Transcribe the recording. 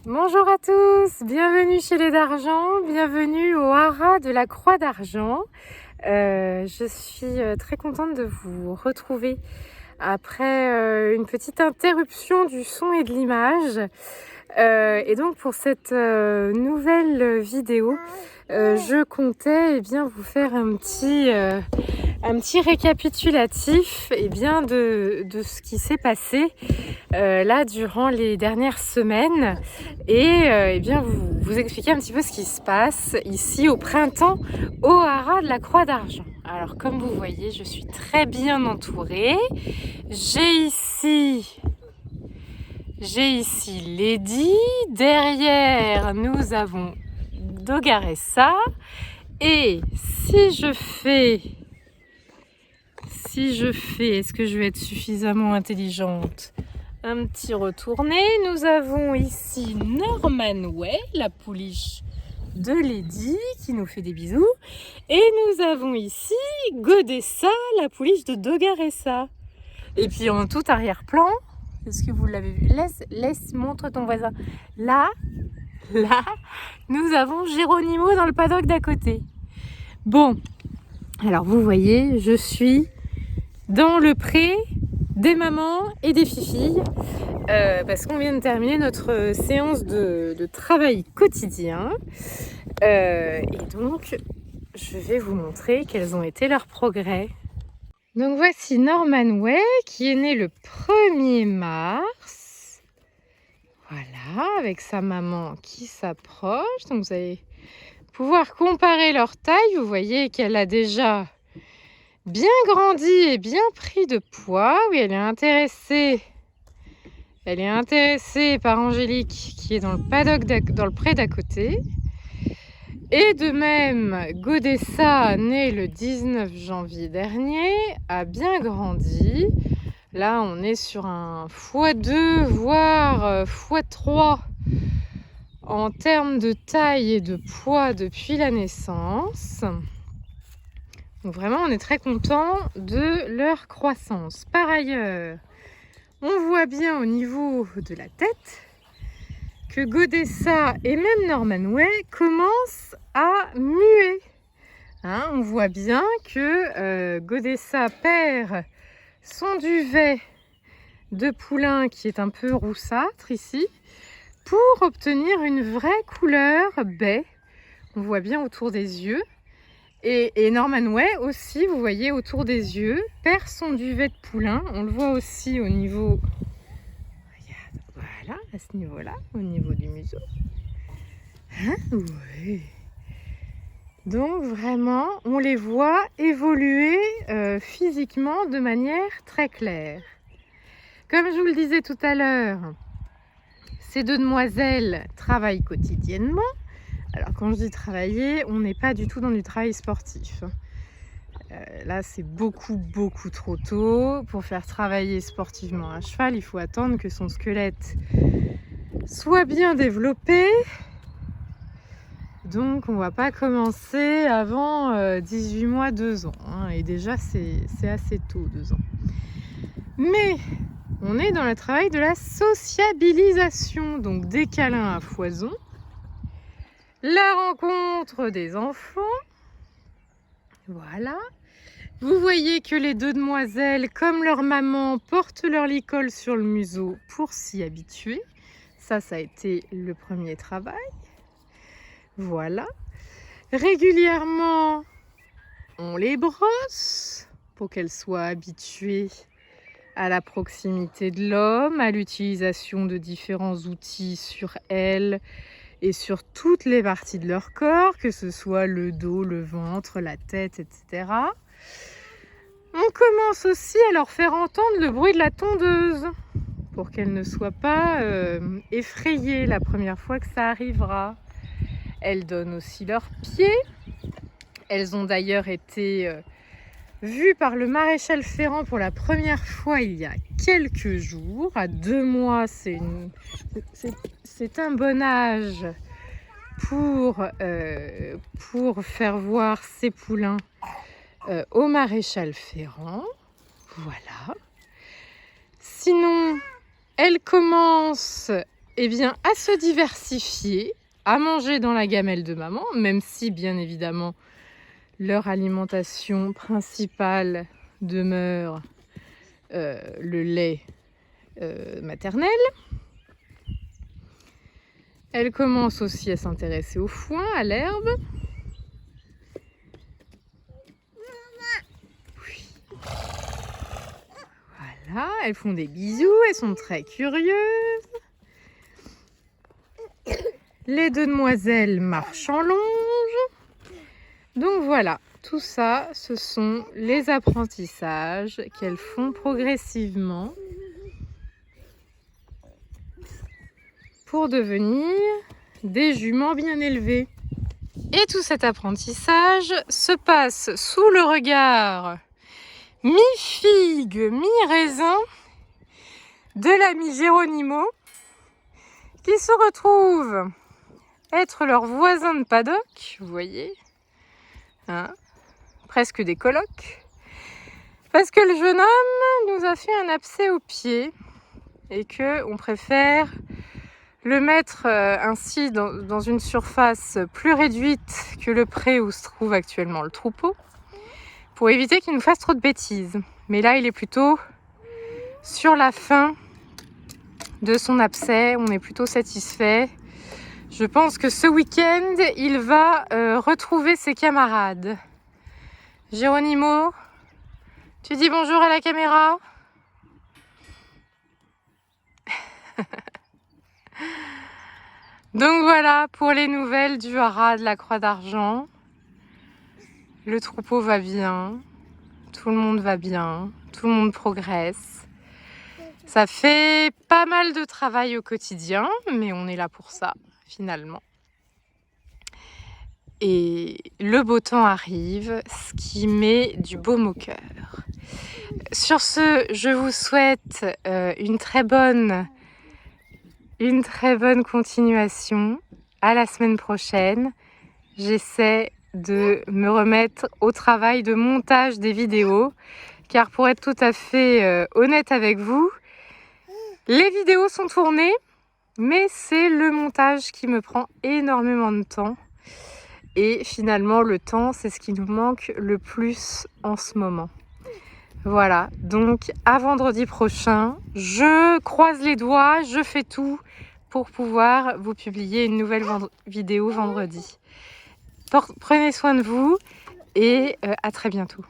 Bonjour à tous, bienvenue chez les d'Argent, bienvenue au haras de la Croix d'Argent. Je suis très contente de vous retrouver après une petite interruption du son et de l'image. Et donc pour cette nouvelle vidéo, je comptais vous faire un petit récapitulatif de ce qui s'est passé là durant les dernières semaines et vous expliquer un petit peu ce qui se passe ici au printemps au haras de la Croix d'Argent. Alors comme vous voyez, je suis très bien entourée. J'ai ici Lady, derrière nous avons Dogaressa et si je fais, est-ce que je vais être suffisamment intelligente? Un petit retourné, nous avons ici Norman Way, la pouliche de Lady qui nous fait des bisous et nous avons ici Godessa, la pouliche de Dogaressa. Et puis en tout arrière-plan, est-ce que vous l'avez vu? Montre ton voisin. Là, nous avons Geronimo dans le paddock d'à côté. Bon, alors vous voyez, je suis dans le pré des mamans et des fifilles parce qu'on vient de terminer notre séance de travail quotidien. Et donc, je vais vous montrer quels ont été leurs progrès. Donc voici Norman Way qui est né le 1er mars. Voilà, avec sa maman qui s'approche. Donc vous allez pouvoir comparer leur taille. Vous voyez qu'elle a déjà bien grandi et bien pris de poids. Oui, elle est intéressée par Angélique qui est dans le paddock, dans le pré d'à côté. Et de même, Godessa, né le 19 janvier dernier, a bien grandi. Là, on est sur un x2, voire x3 en termes de taille et de poids depuis la naissance. Donc vraiment, on est très content de leur croissance. Par ailleurs, on voit bien au niveau de la tête que Godessa et même Norman Way commencent à muer. On voit bien que Godessa perd son duvet de poulain qui est un peu roussâtre ici pour obtenir une vraie couleur baie. On voit bien autour des yeux. Et Norman Way aussi, vous voyez, autour des yeux, perd son duvet de poulain. On le voit aussi au niveau... Regarde, voilà, à ce niveau-là, au niveau du museau. Ouais. Donc vraiment, on les voit évoluer physiquement de manière très claire. Comme je vous le disais tout à l'heure, ces deux demoiselles travaillent quotidiennement. Alors quand je dis travailler, on n'est pas du tout dans du travail sportif. Là, c'est beaucoup trop tôt. Pour faire travailler sportivement un cheval, il faut attendre que son squelette soit bien développé. Donc on va pas commencer avant 18 mois, 2 ans. Et déjà, c'est assez tôt, 2 ans. Mais on est dans le travail de la sociabilisation. Donc des câlins à foison. La rencontre des enfants. Voilà. Vous voyez que les deux demoiselles, comme leur maman, portent leur licol sur le museau pour s'y habituer. Ça a été le premier travail. Voilà. Régulièrement, on les brosse pour qu'elles soient habituées à la proximité de l'homme, à l'utilisation de différents outils sur elles et sur toutes les parties de leur corps, que ce soit le dos, le ventre, la tête, etc. On commence aussi à leur faire entendre le bruit de la tondeuse pour qu'elles ne soient pas effrayées la première fois que ça arrivera. Elles donnent aussi leurs pieds. Elles ont d'ailleurs été vues par le maréchal Ferrand pour la première fois il y a quelques jours. À 2 mois, c'est un bon âge pour faire voir ces poulains au maréchal Ferrand. Voilà. Sinon, elles commencent eh bien, à se diversifier, à manger dans la gamelle de maman, même si, bien évidemment, leur alimentation principale demeure le lait maternel. Elle commence aussi à s'intéresser au foin, à l'herbe. Oui. Voilà, elles font des bisous, elles sont très curieuses. Les deux demoiselles marchent en longe. Donc voilà, tout ça, ce sont les apprentissages qu'elles font progressivement pour devenir des juments bien élevées. Et tout cet apprentissage se passe sous le regard mi-figue, mi-raisin de l'ami Geronimo, qui se retrouve être leur voisin de paddock, vous voyez, hein, presque des colocs, parce que le jeune homme nous a fait un abcès au pied et qu'on préfère le mettre ainsi dans une surface plus réduite que le pré où se trouve actuellement le troupeau, pour éviter qu'il nous fasse trop de bêtises. Mais là, il est plutôt sur la fin de son abcès, on est plutôt satisfait. Je pense que ce week-end, il va retrouver ses camarades. Geronimo, tu dis bonjour à la caméra? Donc voilà pour les nouvelles du haras de la Croix d'Argent. Le troupeau va bien, tout le monde va bien, tout le monde progresse. Ça fait pas mal de travail au quotidien, mais on est là pour ça, finalement. Et le beau temps arrive, ce qui met du baume au cœur. Sur ce, je vous souhaite une très bonne continuation. À la semaine prochaine. J'essaie de me remettre au travail de montage des vidéos, car pour être tout à fait honnête avec vous, les vidéos sont tournées, mais c'est le montage qui me prend énormément de temps. Et finalement, le temps, c'est ce qui nous manque le plus en ce moment. Voilà, donc à vendredi prochain, je croise les doigts, je fais tout pour pouvoir vous publier une nouvelle vidéo vendredi. Prenez soin de vous et à très bientôt.